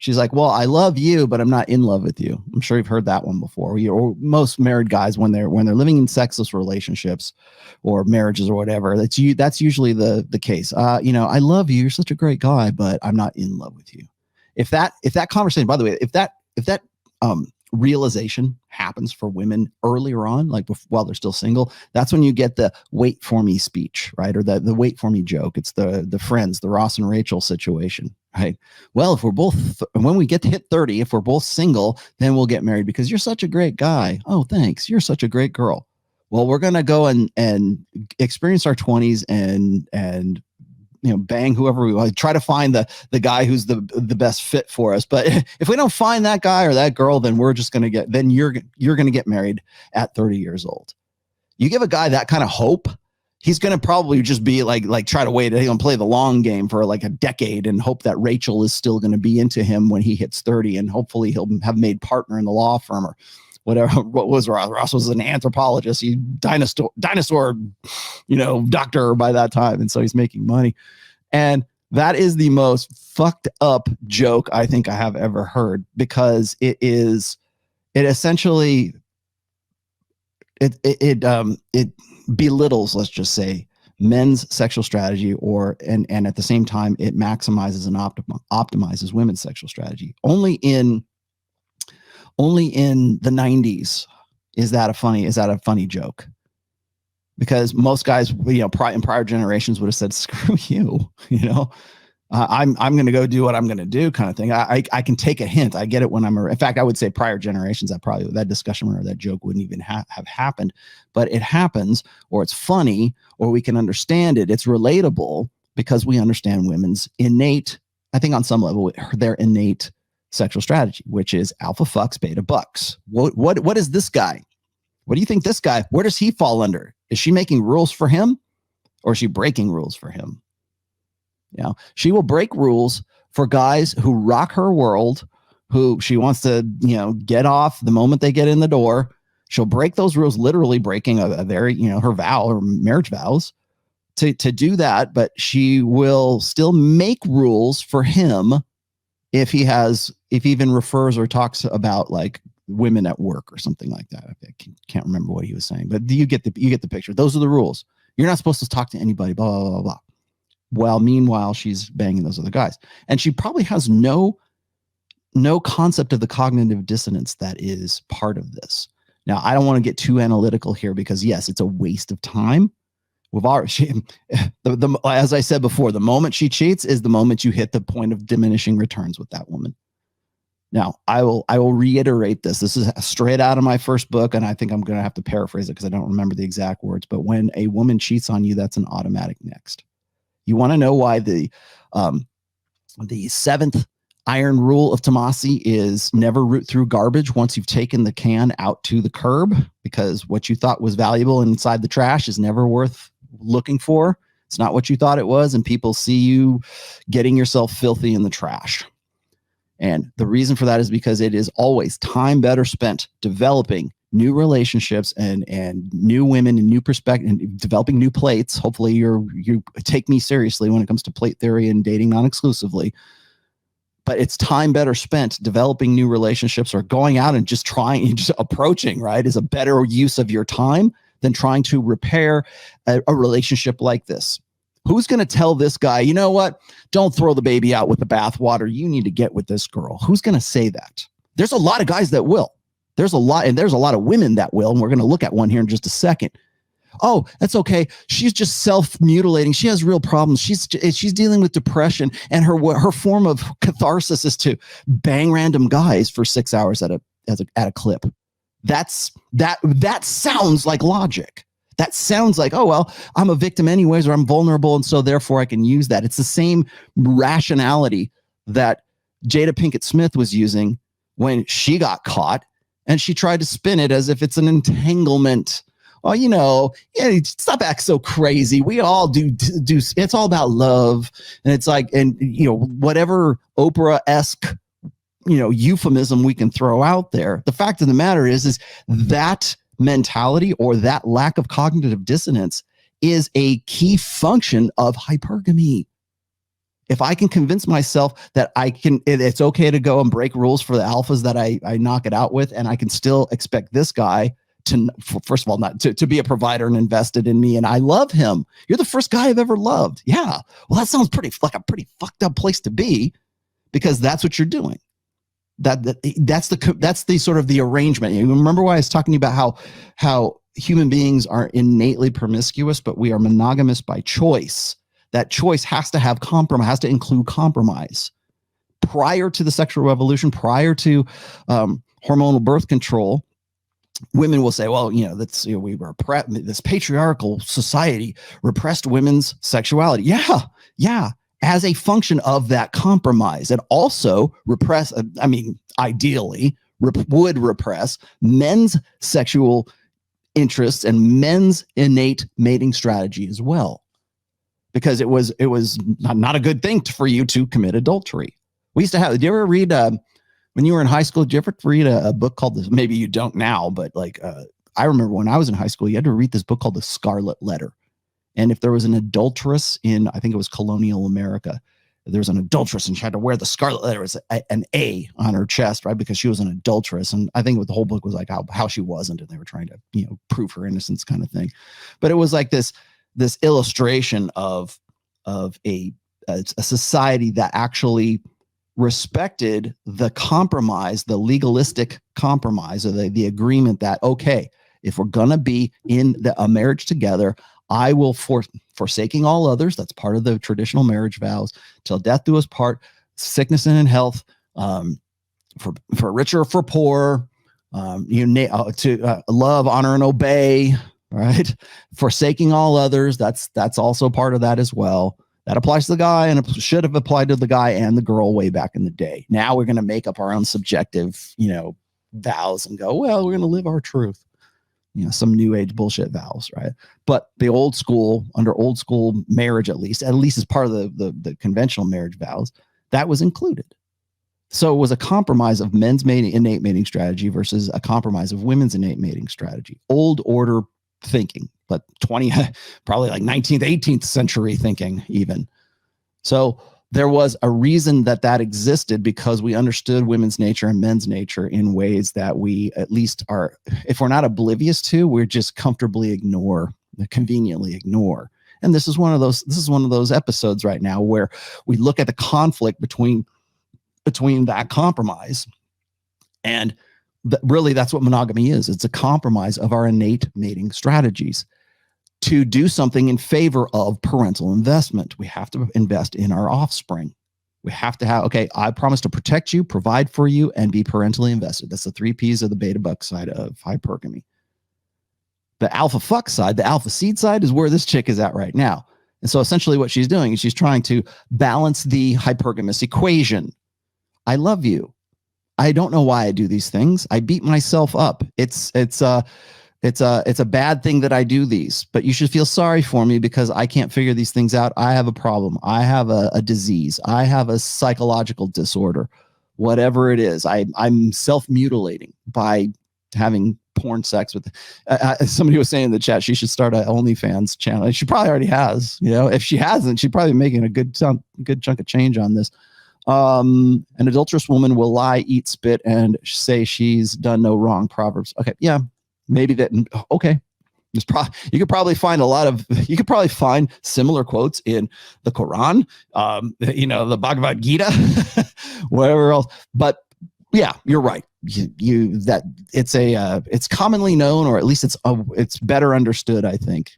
She's like, well, I love you, but I'm not in love with you. I'm sure you've heard that one before. Or most married guys, when they're living in sexless relationships or marriages or whatever, that's usually the case. You know, I love you. You're such a great guy, but I'm not in love with you. If that conversation, by the way, if that realization happens for women earlier on, like while they're still single, that's when you get the wait for me speech, right? Or the wait for me joke. It's the Friends, the Ross and Rachel situation, right? Well, if we're both, when we get to hit 30, if we're both single, then we'll get married because you're such a great guy. Oh, thanks. You're such a great girl. Well, we're going to go and experience our 20s and you know, bang whoever we want, try to find the guy who's the best fit for us. But if we don't find that guy or that girl, then we're just going to you're going to get married at 30 years old. You give a guy that kind of hope, he's going to probably just be like try to wait. He's going to play the long game for like a decade and hope that Rachel is still going to be into him when he hits 30. And hopefully he'll have made partner in the law firm or whatever. What was Ross? Ross was an anthropologist. He dinosaur, you know, doctor by that time. And so he's making money. And that is the most fucked up joke I think I have ever heard, because it essentially belittles, let's just say, men's sexual strategy, and at the same time it maximizes and optimizes women's sexual strategy. Only in the 90s is that a funny joke, because most guys, you know, in prior generations would have said, screw you, you know, I'm going to go do what I'm going to do, kind of thing. I can take a hint. I get it when in fact, I would say prior generations, that discussion or that joke wouldn't even have happened, but it happens, or it's funny, or we can understand it. It's relatable because we understand women's innate, I think on some level, their innate sexual strategy, which is alpha fucks, beta bucks. What is this guy? What do you think this guy, where does he fall under? Is she making rules for him, or is she breaking rules for him? You know, she will break rules for guys who rock her world, who she wants to, you know, get off the moment they get in the door. She'll break those rules, literally breaking a very, you know, her vow or marriage vows to do that. But she will still make rules for him if he even refers or talks about like women at work or something like that. I can't remember what he was saying, but you get the picture. Those are the rules. You're not supposed to talk to anybody, blah, blah, blah, blah. Well, meanwhile, she's banging those other guys. And she probably has no concept of the cognitive dissonance that is part of this. Now, I don't want to get too analytical here because, yes, it's a waste of time. As I said before, the moment she cheats is the moment you hit the point of diminishing returns with that woman. Now, I will reiterate this. This is straight out of my first book, and I think I'm going to have to paraphrase it because I don't remember the exact words. But when a woman cheats on you, that's an automatic next. You want to know why the seventh iron rule of Tomassi is never root through garbage once you've taken the can out to the curb, because what you thought was valuable inside the trash is never worth looking for. It's not what you thought it was, and people see you getting yourself filthy in the trash. And the reason for that is because it is always time better spent developing new relationships and new women and new perspective and developing new plates. Hopefully you take me seriously when it comes to plate theory and dating non-exclusively. But it's time better spent developing new relationships, or going out and just approaching, right, is a better use of your time than trying to repair a relationship like this. Who's going to tell this guy, you know what? Don't throw the baby out with the bathwater. You need to get with this girl. Who's going to say that? There's a lot of guys that will. There's a lot of women that will, and we're going to look at one here in just a second. Oh, that's okay. She's just self-mutilating. She has real problems. She's dealing with depression, and her form of catharsis is to bang random guys for 6 hours at a clip. That sounds like logic. That sounds like, oh, well, I'm a victim anyways, or I'm vulnerable, and so therefore I can use that. It's the same rationality that Jada Pinkett Smith was using when she got caught, and she tried to spin it as if it's an entanglement. Well, you know, yeah, stop acting so crazy. We all do. It's all about love, and it's like, and you know, whatever Oprah-esque, you know, euphemism we can throw out there. The fact of the matter is that mentality, or that lack of cognitive dissonance, is a key function of hypergamy. if I can convince myself that it's okay to go and break rules for the alphas that I knock it out with, and I can still expect this guy to, first of all, not to be a provider and invested in me, and I love him. You're the first guy I've ever loved. Yeah. Well, that sounds like a pretty fucked up place to be, because that's what you're doing. That's the sort of the arrangement. You remember why I was talking about how human beings are innately promiscuous, but we are monogamous by choice. That choice has to have compromise, has to include compromise. Prior to the sexual revolution, prior to hormonal birth control, women will say, well, that's, we were this patriarchal society repressed women's sexuality. Yeah. As a function of that compromise, and also ideally would repress men's sexual interests and men's innate mating strategy as well, because it was not a good thing for you to commit adultery. We used to have. Did you ever read when you were in high school? Did you ever read a book called this? Maybe you don't now, but I remember when I was in high school, you had to read this book called The Scarlet Letter. And if there was an adulteress in, I think it was colonial America, there was an adulteress and she had to wear the scarlet letter as an A on her chest, right? Because she was an adulteress. And I think the whole book was like how she wasn't, and they were trying to, prove her innocence kind of thing. But it was like this illustration of a society that actually respected the compromise, the legalistic compromise, or the agreement that, okay, if we're going to be in a marriage together, I will, forsaking all others, that's part of the traditional marriage vows, till death do us part, sickness and in health, for richer or for poor, to love, honor, and obey, right? Forsaking all others, that's also part of that as well. That applies to the guy, and it should have applied to the guy and the girl way back in the day. Now we're going to make up our own subjective, vows and go, well, we're going to live our truth. Some new age bullshit vows, right? But the old school, under old school marriage, at least as part of the conventional marriage vows, that was included. So it was a compromise of men's innate mating strategy versus a compromise of women's innate mating strategy. Old order thinking, but probably like 19th, 18th century thinking even. So there was a reason that existed, because we understood women's nature and men's nature in ways that we at least are, if we're not oblivious to, we're just comfortably conveniently ignore. And this is one of those episodes right now where we look at the conflict between that compromise, and really that's what monogamy is. It's a compromise of our innate mating strategies to do something in favor of parental investment. We have to invest in our offspring. We have to have, okay, I promise to protect you, provide for you, and be parentally invested. That's the 3 Ps of the beta buck side of hypergamy. The alpha fuck side, the alpha seed side, is where this chick is at right now. And so essentially what she's doing is she's trying to balance the hypergamous equation. I love you. I don't know why I do these things. I beat myself up. It's a bad thing that I do these, but you should feel sorry for me because I can't figure these things out. I have a problem. I have a disease. I have a psychological disorder, whatever it is. I'm self-mutilating by having porn sex with somebody was saying in the chat, she should start an OnlyFans channel. She probably already has, if she hasn't, she's probably making a good chunk of change on this. An adulterous woman will lie, eat spit, and say she's done no wrong. Proverbs. Okay. Yeah. Maybe that. Okay. You could probably find similar quotes in the Quran, the Bhagavad Gita, whatever else. But yeah, you're right. It's commonly known, or at least it's better understood, I think,